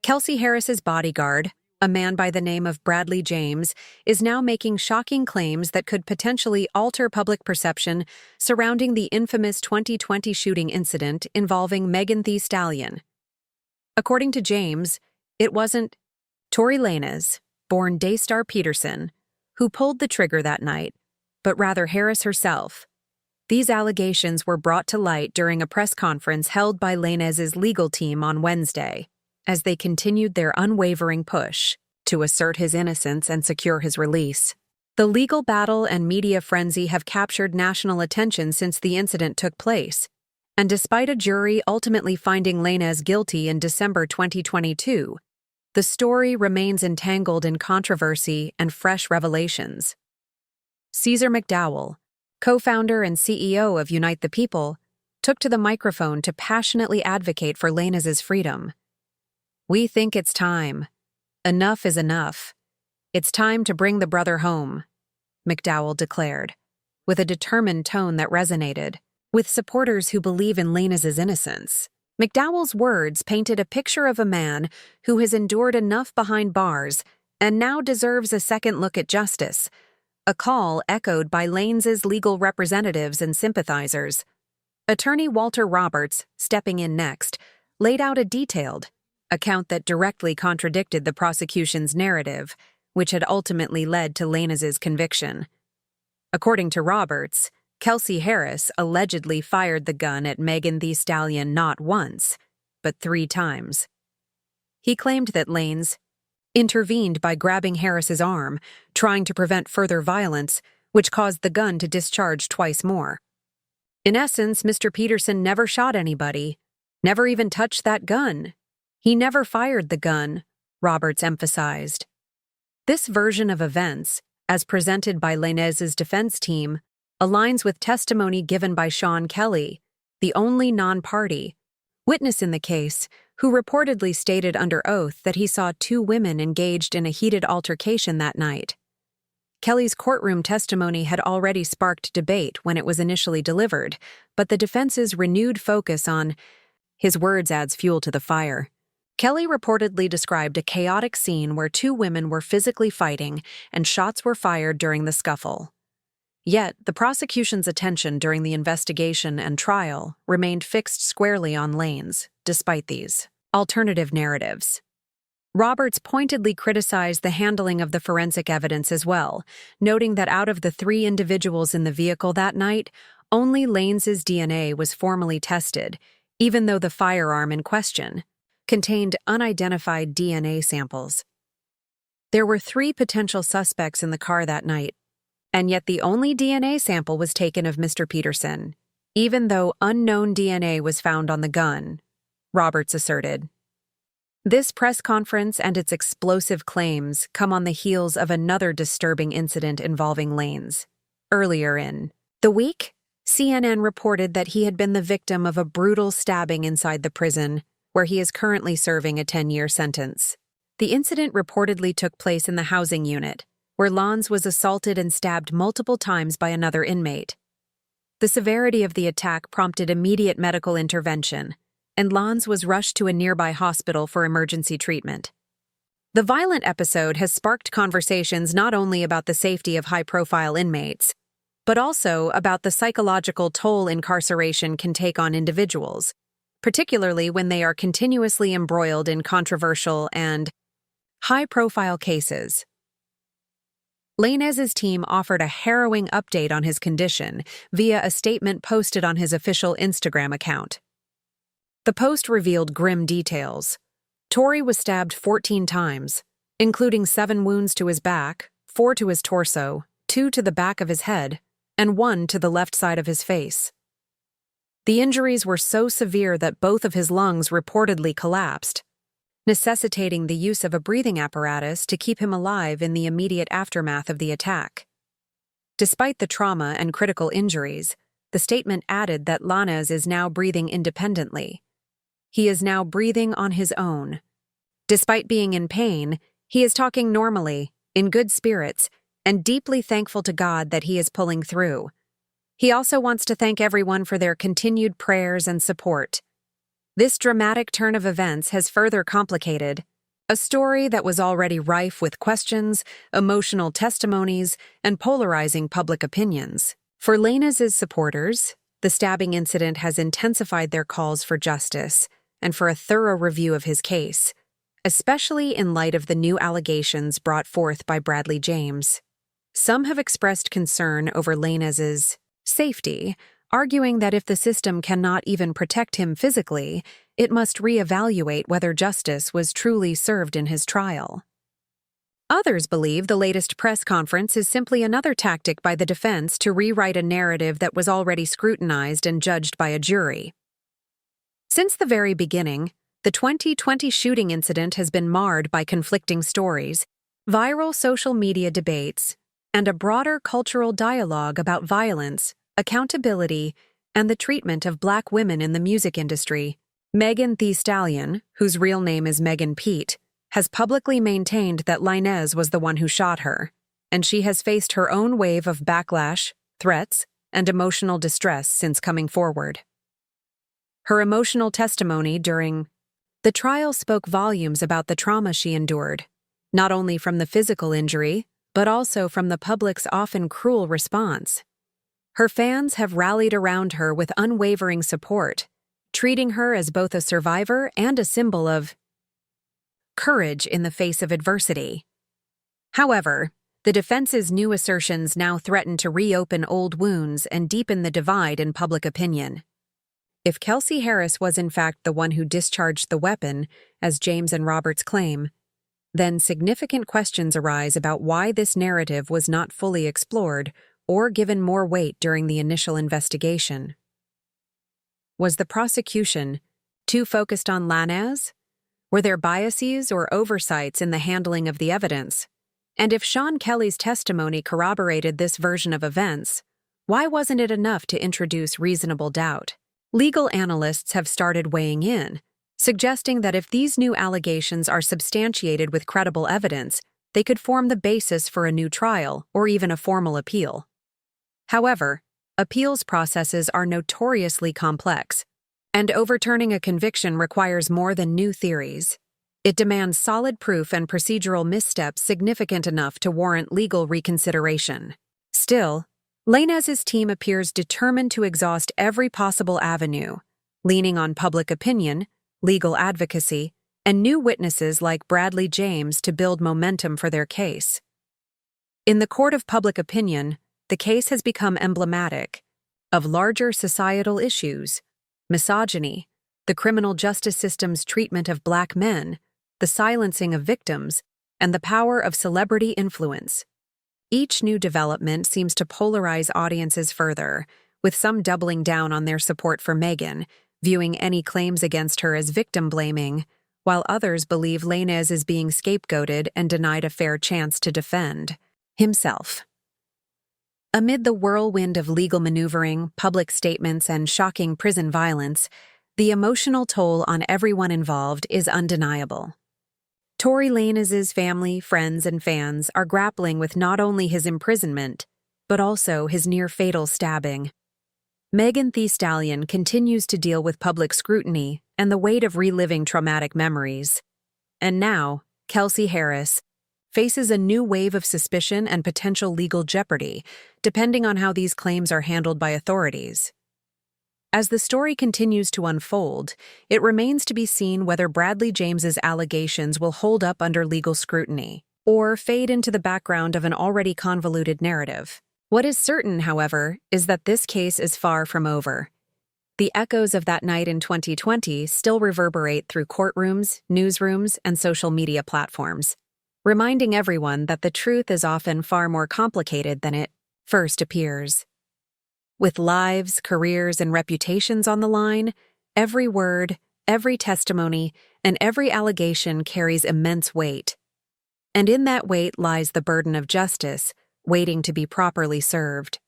Kelsey Harris's bodyguard, a man by the name of Bradley James, is now making shocking claims that could potentially alter public perception surrounding the infamous 2020 shooting incident involving Megan Thee Stallion. According to James, it wasn't Tory Lanez, born Daystar Peterson, who pulled the trigger that night, but rather Harris herself. These allegations were brought to light during a press conference held by Lanez's legal team on Wednesday, as they continued their unwavering push to assert his innocence and secure his release. The legal battle and media frenzy have captured national attention since the incident took place, and despite a jury ultimately finding Lanez guilty in December 2022, the story remains entangled in controversy and fresh revelations. Caesar McDowell, co-founder and CEO of Unite the People, took to the microphone to passionately advocate for Lanez's freedom. "We think it's time. Enough is enough. It's time to bring the brother home," McDowell declared, with a determined tone that resonated with supporters who believe in Lanez's innocence. McDowell's words painted a picture of a man who has endured enough behind bars and now deserves a second look at justice, a call echoed by Lanez's legal representatives and sympathizers. Attorney Walter Roberts, stepping in next, laid out a detailed account that directly contradicted the prosecution's narrative, which had ultimately led to Lanez's conviction. According to Roberts, Kelsey Harris allegedly fired the gun at Megan Thee Stallion not once, but 3 times. He claimed that Lanez intervened by grabbing Harris's arm, trying to prevent further violence, which caused the gun to discharge twice more. In essence, Mr. Peterson never shot anybody, never even touched that gun. He never fired the gun, Roberts emphasized. This version of events, as presented by Lanez's defense team, aligns with testimony given by Sean Kelly, the only non-party witness in the case, who reportedly stated under oath that he saw 2 women engaged in a heated altercation that night. Kelly's courtroom testimony had already sparked debate when it was initially delivered, but the defense's renewed focus on his words adds fuel to the fire. Kelly reportedly described a chaotic scene where 2 women were physically fighting and shots were fired during the scuffle. Yet, the prosecution's attention during the investigation and trial remained fixed squarely on Lanez, despite these alternative narratives. Roberts pointedly criticized the handling of the forensic evidence as well, noting that out of the 3 individuals in the vehicle that night, only Lanez's DNA was formally tested, even though the firearm in question contained unidentified DNA samples. There were 3 potential suspects in the car that night, and yet the only DNA sample was taken of Mr. Peterson, even though unknown DNA was found on the gun, Roberts asserted. This press conference and its explosive claims come on the heels of another disturbing incident involving Lanez. Earlier in the week, CNN reported that he had been the victim of a brutal stabbing inside the prison, where he is currently serving a 10-year sentence. The incident reportedly took place in the housing unit, where Lanez was assaulted and stabbed multiple times by another inmate. The severity of the attack prompted immediate medical intervention, and Lanez was rushed to a nearby hospital for emergency treatment. The violent episode has sparked conversations not only about the safety of high-profile inmates, but also about the psychological toll incarceration can take on individuals, particularly when they are continuously embroiled in controversial and high-profile cases. Lanez's team offered a harrowing update on his condition via a statement posted on his official Instagram account. The post revealed grim details. Tory was stabbed 14 times, including 7 wounds to his back, 4 to his torso, 2 to the back of his head, and 1 to the left side of his face. The injuries were so severe that both of his lungs reportedly collapsed, necessitating the use of a breathing apparatus to keep him alive in the immediate aftermath of the attack. Despite the trauma and critical injuries, the statement added that Lanez is now breathing independently. He is now breathing on his own. Despite being in pain, he is talking normally, in good spirits, and deeply thankful to God that he is pulling through. He also wants to thank everyone for their continued prayers and support. This dramatic turn of events has further complicated A story that was already rife with questions, emotional testimonies, and polarizing public opinions. For Lanez's supporters, the stabbing incident has intensified their calls for justice and for a thorough review of his case, especially in light of the new allegations brought forth by Bradley James. Some have expressed concern over Lanez's safety, arguing that if the system cannot even protect him physically, it must reevaluate whether justice was truly served in his trial. Others believe the latest press conference is simply another tactic by the defense to rewrite a narrative that was already scrutinized and judged by a jury. Since the very beginning, the 2020 shooting incident has been marred by conflicting stories, viral social media debates, and a broader cultural dialogue about violence, accountability, and the treatment of Black women in the music industry. Megan Thee Stallion, whose real name is Megan Pete, has publicly maintained that Lanez was the one who shot her, and she has faced her own wave of backlash, threats, and emotional distress since coming forward. Her emotional testimony during the trial spoke volumes about the trauma she endured, not only from the physical injury, but also from the public's often cruel response. Her fans have rallied around her with unwavering support, treating her as both a survivor and a symbol of courage in the face of adversity. However, the defense's new assertions now threaten to reopen old wounds and deepen the divide in public opinion. If Kelsey Harris was in fact the one who discharged the weapon, as James and Roberts claim, then significant questions arise about why this narrative was not fully explored or given more weight during the initial investigation. Was the prosecution too focused on Lanez? Were there biases or oversights in the handling of the evidence? And if Sean Kelly's testimony corroborated this version of events, why wasn't it enough to introduce reasonable doubt? Legal analysts have started weighing in, suggesting that if these new allegations are substantiated with credible evidence, they could form the basis for a new trial or even a formal appeal. However, appeals processes are notoriously complex, and overturning a conviction requires more than new theories. It demands solid proof and procedural missteps significant enough to warrant legal reconsideration. Still, Lanez's team appears determined to exhaust every possible avenue, leaning on public opinion, legal advocacy, and new witnesses like Bradley James to build momentum for their case. In the court of public opinion, the case has become emblematic of larger societal issues: misogyny, the criminal justice system's treatment of Black men, the silencing of victims, and the power of celebrity influence. Each new development seems to polarize audiences further, with some doubling down on their support for Megan, viewing any claims against her as victim-blaming, while others believe Lanez is being scapegoated and denied a fair chance to defend himself. Amid the whirlwind of legal maneuvering, public statements, and shocking prison violence, the emotional toll on everyone involved is undeniable. Tory Lanez's family, friends, and fans are grappling with not only his imprisonment, but also his near-fatal stabbing. Megan Thee Stallion continues to deal with public scrutiny and the weight of reliving traumatic memories. And now, Kelsey Harris faces a new wave of suspicion and potential legal jeopardy, depending on how these claims are handled by authorities. As the story continues to unfold, it remains to be seen whether Bradley James's allegations will hold up under legal scrutiny or fade into the background of an already convoluted narrative. What is certain, however, is that this case is far from over. The echoes of that night in 2020 still reverberate through courtrooms, newsrooms, and social media platforms, reminding everyone that the truth is often far more complicated than it first appears. With lives, careers, and reputations on the line, every word, every testimony, and every allegation carries immense weight. And in that weight lies the burden of justice, waiting to be properly served.